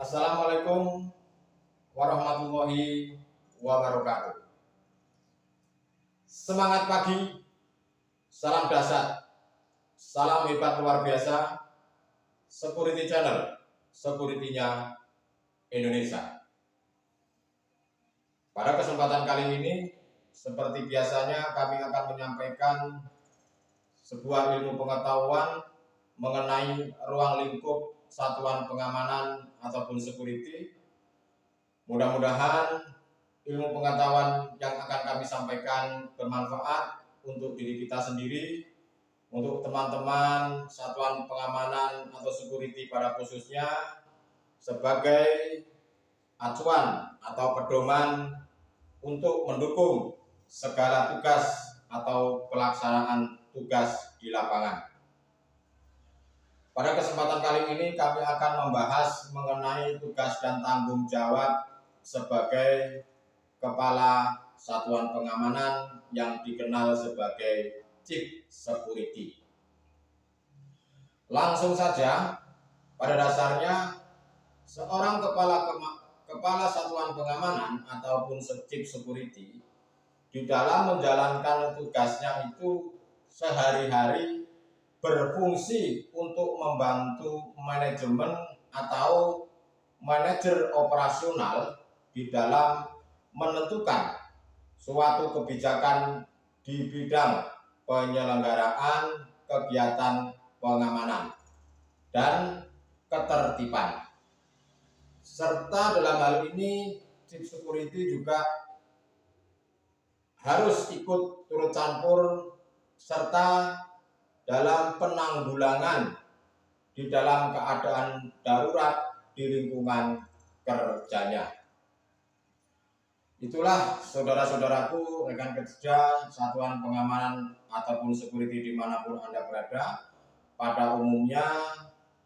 Assalamualaikum warahmatullahi wabarakatuh. Semangat pagi, salam dahsyat, salam hebat luar biasa, Security Channel, security-nya Indonesia. Pada kesempatan kali ini, seperti biasanya kami akan menyampaikan sebuah ilmu pengetahuan mengenai ruang lingkup satuan pengamanan ataupun security. Mudah-mudahan ilmu pengetahuan yang akan kami sampaikan bermanfaat untuk diri kita sendiri, untuk teman-teman satuan pengamanan atau security pada khususnya, sebagai acuan atau pedoman untuk mendukung segala tugas atau pelaksanaan tugas di lapangan. Pada kesempatan kali ini kami akan membahas mengenai tugas dan tanggung jawab sebagai Kepala Satuan Pengamanan yang dikenal sebagai Chief Security. Langsung saja, pada dasarnya seorang kepala satuan pengamanan ataupun Chief Security di dalam menjalankan tugasnya itu sehari-hari berfungsi untuk membantu manajemen atau manajer operasional di dalam menentukan suatu kebijakan di bidang penyelenggaraan kegiatan pengamanan dan ketertiban. Serta dalam hal ini Chief Security juga harus ikut turut campur serta dalam penanggulangan di dalam keadaan darurat di lingkungan kerjanya. Itulah saudara-saudaraku, rekan kerja satuan pengamanan ataupun security dimanapun Anda berada. Pada umumnya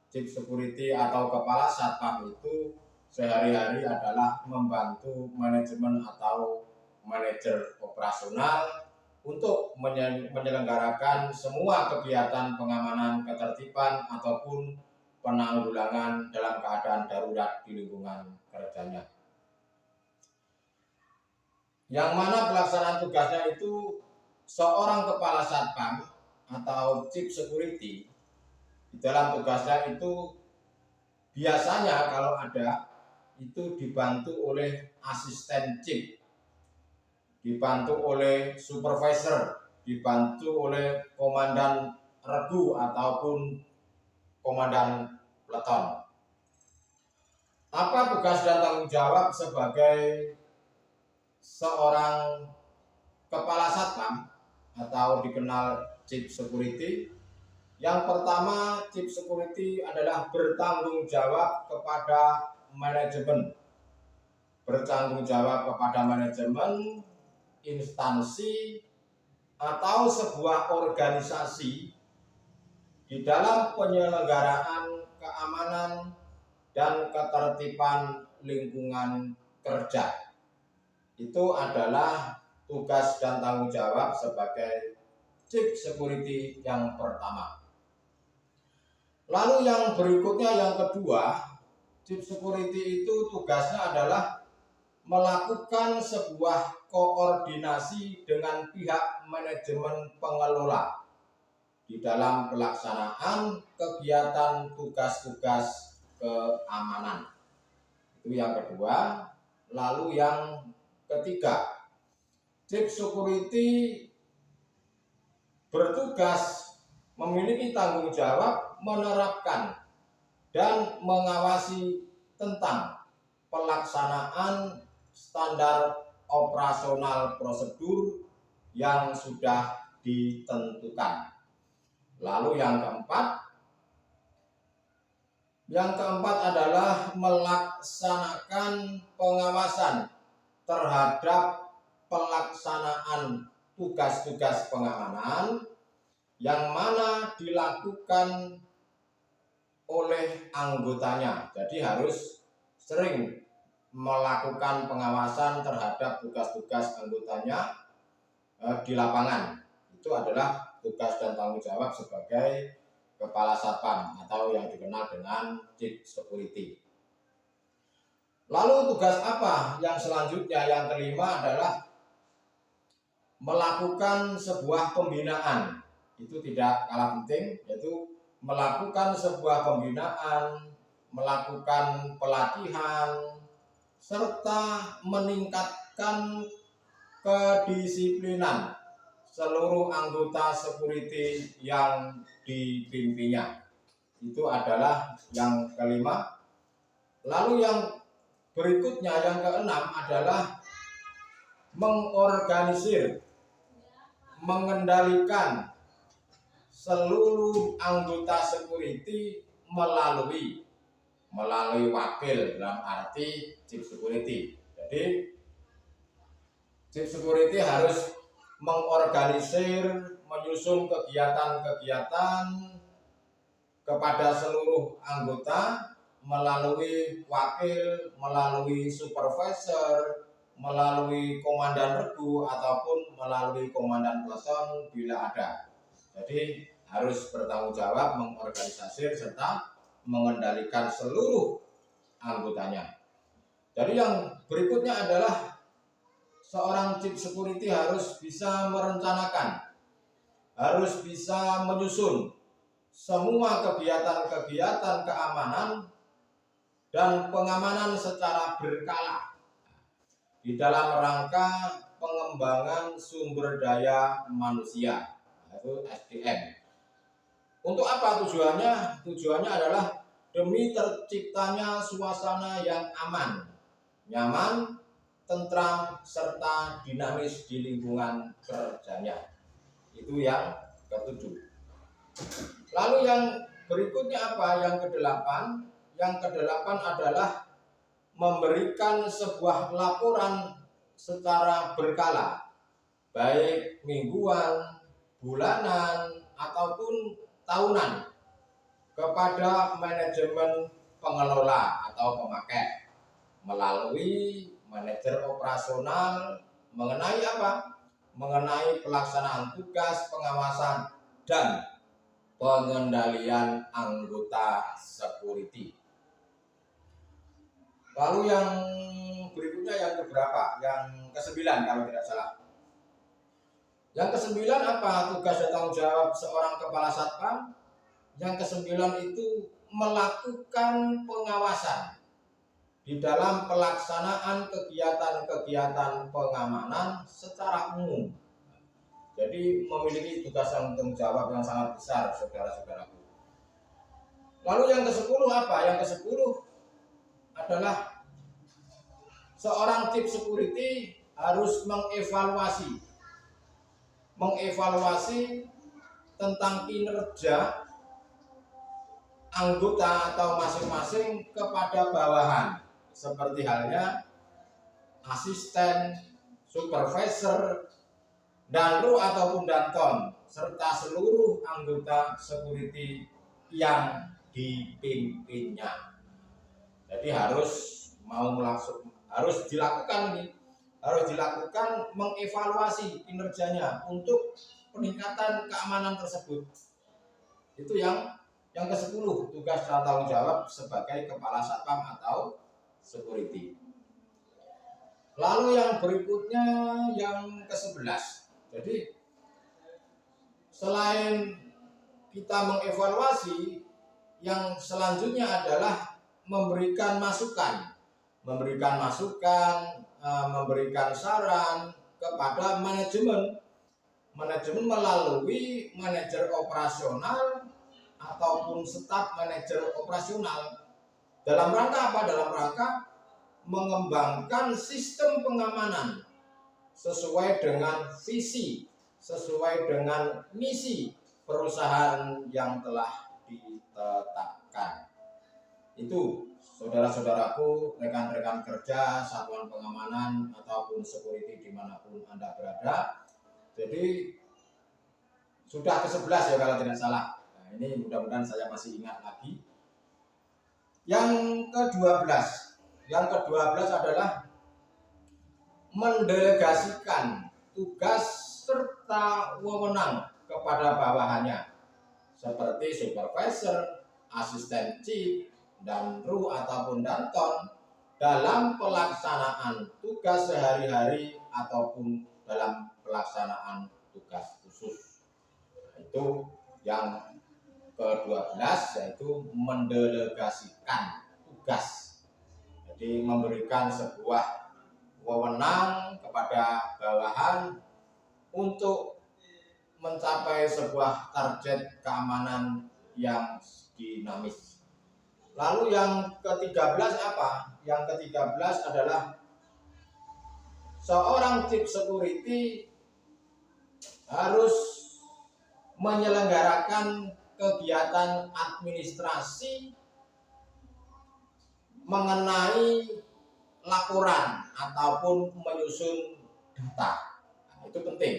Chief Security atau Kepala Satpam itu sehari-hari adalah membantu manajemen atau manajer operasional untuk menyelenggarakan semua kegiatan pengamanan ketertiban ataupun penanggulangan dalam keadaan darurat di lingkungan kerjanya. Yang mana pelaksanaan tugasnya itu seorang kepala satpam atau Chief Security di dalam tugasnya itu biasanya kalau ada itu dibantu oleh asisten chief, dibantu oleh supervisor, dibantu oleh komandan regu ataupun komandan peleton. Apa tugas dan tanggung jawab sebagai seorang kepala satpam atau dikenal Chief Security? Yang pertama, Chief Security adalah bertanggung jawab kepada manajemen. Bertanggung jawab kepada manajemen instansi atau sebuah organisasi di dalam penyelenggaraan keamanan dan ketertiban lingkungan kerja. Itu adalah tugas dan tanggung jawab sebagai Chief Security yang pertama. Lalu yang berikutnya, yang kedua, Chief Security itu tugasnya adalah melakukan sebuah koordinasi dengan pihak manajemen pengelola di dalam pelaksanaan kegiatan tugas-tugas keamanan. Itu yang kedua. Lalu yang ketiga, Chief Security bertugas memiliki tanggung jawab menerapkan dan mengawasi tentang pelaksanaan standar operasional prosedur yang sudah ditentukan. Lalu yang keempat adalah melaksanakan pengawasan terhadap pelaksanaan tugas-tugas pengamanan yang mana dilakukan oleh anggotanya. Jadi harus sering melakukan pengawasan terhadap tugas-tugas anggotanya di lapangan. Itu adalah tugas dan tanggung jawab sebagai kepala satpam atau yang dikenal dengan Chief Security. Lalu tugas apa yang selanjutnya? Yang kelima adalah melakukan sebuah pembinaan. Itu tidak kalah penting, yaitu melakukan sebuah pembinaan, melakukan pelatihan, serta meningkatkan kedisiplinan seluruh anggota security yang dipimpinnya. Itu adalah yang kelima. Lalu yang berikutnya, yang keenam adalah mengorganisir, mengendalikan seluruh anggota security melalui wakil, dalam arti chief security. Jadi chief security harus mengorganisir, menyusun kegiatan-kegiatan kepada seluruh anggota melalui wakil, melalui supervisor, melalui komandan regu ataupun melalui komandan peleton bila ada. Jadi harus bertanggung jawab mengorganisasi serta mengendalikan seluruh anggotanya. Jadi yang berikutnya adalah seorang chief security harus bisa merencanakan, harus bisa menyusun semua kegiatan-kegiatan keamanan dan pengamanan secara berkala di dalam rangka pengembangan sumber daya manusia, yaitu SDM. Untuk apa tujuannya? Tujuannya adalah demi terciptanya suasana yang aman, nyaman, tentram, serta dinamis di lingkungan kerjanya. Itu yang ketujuh. Lalu yang berikutnya apa? Yang kedelapan. Yang kedelapan adalah memberikan sebuah laporan secara berkala, baik mingguan, bulanan, ataupun tahunan kepada manajemen pengelola atau pemakai melalui manajer operasional mengenai apa? Mengenai pelaksanaan tugas, pengawasan, dan pengendalian anggota security. Lalu yang berikutnya yang keberapa? Yang kesembilan kalau tidak salah. Yang kesembilan apa? Tugas dan tanggung jawab seorang kepala satpam. Yang kesembilan itu melakukan pengawasan di dalam pelaksanaan kegiatan-kegiatan pengamanan secara umum. Jadi memiliki tugas dan tanggung jawab yang sangat besar, saudara-saudaraku. Lalu yang ke-10 apa? Yang ke-10 adalah seorang chief security harus mengevaluasi tentang kinerja anggota atau masing-masing kepada bawahan, seperti halnya asisten, supervisor, danru ataupun danton, serta seluruh anggota security yang dipimpinnya. Jadi harus dilakukan mengevaluasi kinerjanya untuk peningkatan keamanan tersebut. Itu yang ke-10, tugas dan tanggung jawab sebagai kepala satpam atau security. Lalu yang berikutnya yang ke-11. Jadi selain kita mengevaluasi, yang selanjutnya adalah memberikan masukan, memberikan saran kepada manajemen melalui manajer operasional ataupun staf manajer operasional. Dalam rangka apa? Dalam rangka mengembangkan sistem pengamanan sesuai dengan visi, sesuai dengan misi perusahaan yang telah ditetapkan. Itu saudara-saudaraku, rekan-rekan kerja, satuan pengamanan ataupun security dimanapun Anda berada. Jadi sudah ke-11 ya kalau tidak salah. Nah, ini mudah-mudahan saya masih ingat lagi. Yang ke-12 adalah mendelegasikan tugas serta wewenang kepada bawahannya seperti supervisor, asisten chief, danru ataupun danton, dalam pelaksanaan tugas sehari-hari ataupun dalam pelaksanaan tugas khusus. Itu yang ke-12, yaitu mendelegasikan tugas. Jadi memberikan sebuah wewenang kepada bawahan untuk mencapai sebuah target keamanan yang dinamis. Lalu yang ke-13 apa? Yang ke-13 adalah seorang chief security harus menyelenggarakan kegiatan administrasi mengenai laporan ataupun menyusun data. Nah, itu penting.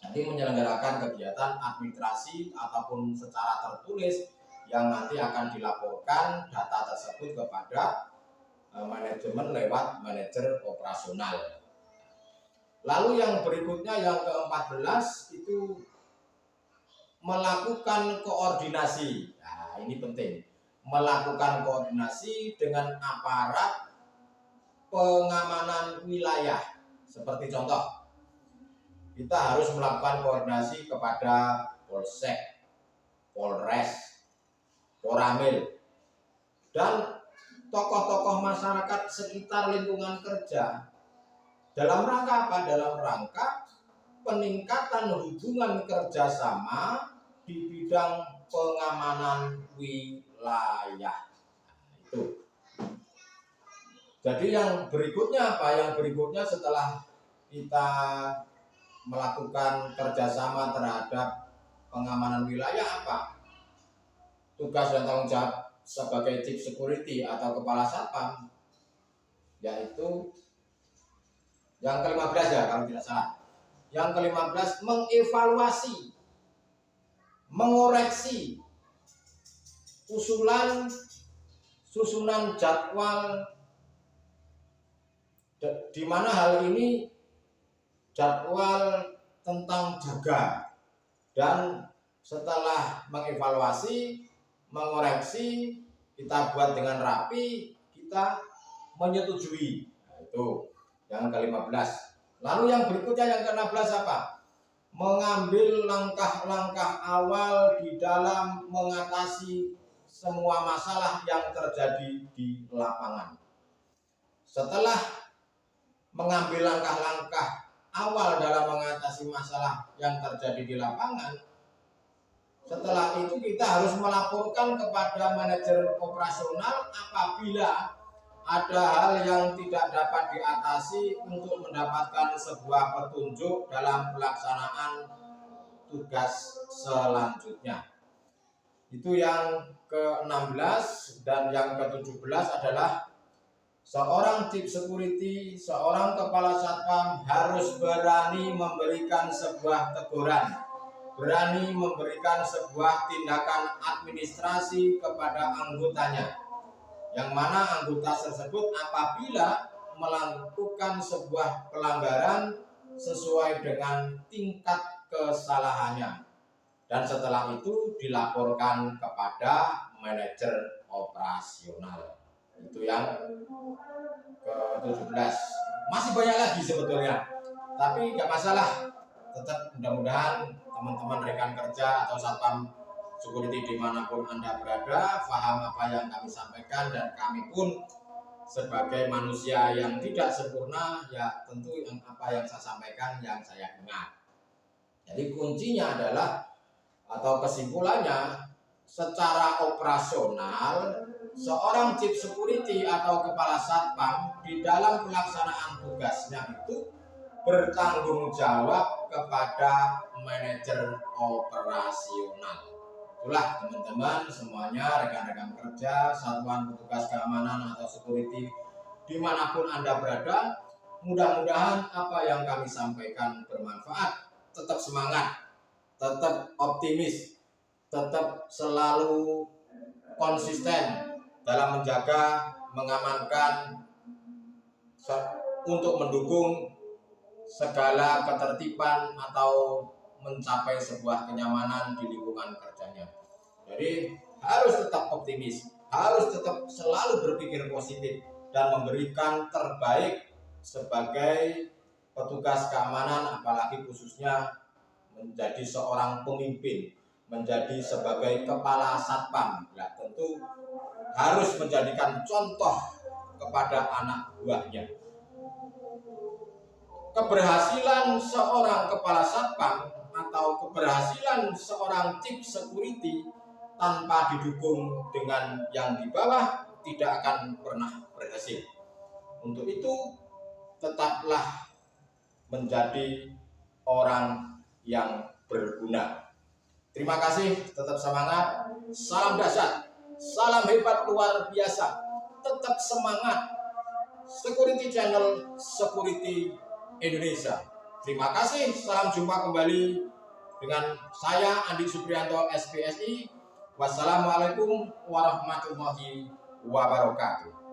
Nanti menyelenggarakan kegiatan administrasi ataupun secara tertulis yang nanti akan dilaporkan data tersebut kepada manajemen lewat manajer operasional. Lalu yang berikutnya yang ke-14 itu melakukan koordinasi. Nah, ini penting. Melakukan koordinasi dengan aparat pengamanan wilayah. Seperti contoh, kita harus melakukan koordinasi kepada Polsek, Polres, Koramil, dan tokoh-tokoh masyarakat sekitar lingkungan kerja. Dalam rangka apa? Dalam rangka peningkatan hubungan kerjasama di bidang pengamanan wilayah. Itu. Jadi yang berikutnya apa? Yang berikutnya setelah kita melakukan kerjasama terhadap pengamanan wilayah apa? Tugas dan tanggung jawab sebagai chief security atau kepala satpam, yaitu yang ke-15 ya kalau tidak salah. Yang ke-15 mengevaluasi, mengoreksi susunan jadwal, di mana hal ini jadwal tentang jaga, dan setelah mengevaluasi, mengoreksi, kita buat dengan rapi, kita menyetujui. Nah, itu yang ke-15. Lalu yang berikutnya yang ke-16 apa? Mengambil langkah-langkah awal di dalam mengatasi semua masalah yang terjadi di lapangan. Setelah mengambil langkah-langkah awal dalam mengatasi masalah yang terjadi di lapangan, setelah itu kita harus melaporkan kepada manajer operasional apabila ada hal yang tidak dapat diatasi untuk mendapatkan sebuah petunjuk dalam pelaksanaan tugas selanjutnya. Itu yang ke-16. Dan yang ke-17 adalah seorang chief security, seorang kepala satpam harus berani memberikan sebuah teguran, berani memberikan sebuah tindakan administrasi kepada anggotanya, yang mana anggota tersebut apabila melakukan sebuah pelanggaran sesuai dengan tingkat kesalahannya, dan setelah itu dilaporkan kepada manajer operasional. Itu yang ke-17. Masih banyak lagi sebetulnya, tapi nggak masalah. Tetap mudah-mudahan teman-teman rekan kerja atau satpam security dimanapun Anda berada paham apa yang kami sampaikan, dan kami pun sebagai manusia yang tidak sempurna ya tentu yang apa yang saya sampaikan yang saya ingat. Jadi kuncinya adalah atau kesimpulannya, secara operasional seorang chief security atau kepala satpam di dalam pelaksanaan tugasnya itu bertanggung jawab kepada manajer operasional. Itulah teman-teman semuanya, rekan-rekan kerja, satuan petugas keamanan atau security dimanapun Anda berada, mudah-mudahan apa yang kami sampaikan bermanfaat. Tetap semangat, tetap optimis, tetap selalu konsisten dalam menjaga, mengamankan, untuk mendukung segala ketertiban atau mencapai sebuah kenyamanan di lingkungan kerjanya. Jadi harus tetap optimis, harus tetap selalu berpikir positif, dan memberikan terbaik sebagai petugas keamanan, apalagi khususnya menjadi seorang pemimpin, menjadi sebagai kepala satpam. Ya, tentu harus menjadikan contoh kepada anak buahnya. Keberhasilan seorang kepala satpam atau keberhasilan seorang chief security tanpa didukung dengan yang di bawah tidak akan pernah berhasil. Untuk itu, tetaplah menjadi orang yang berguna. Terima kasih, tetap semangat, salam dahsyat, salam hebat luar biasa, tetap semangat. Security Channel, Security Indonesia. Terima kasih, salam jumpa kembali dengan saya Andi Supriyanto SPSI. Wassalamualaikum warahmatullahi wabarakatuh.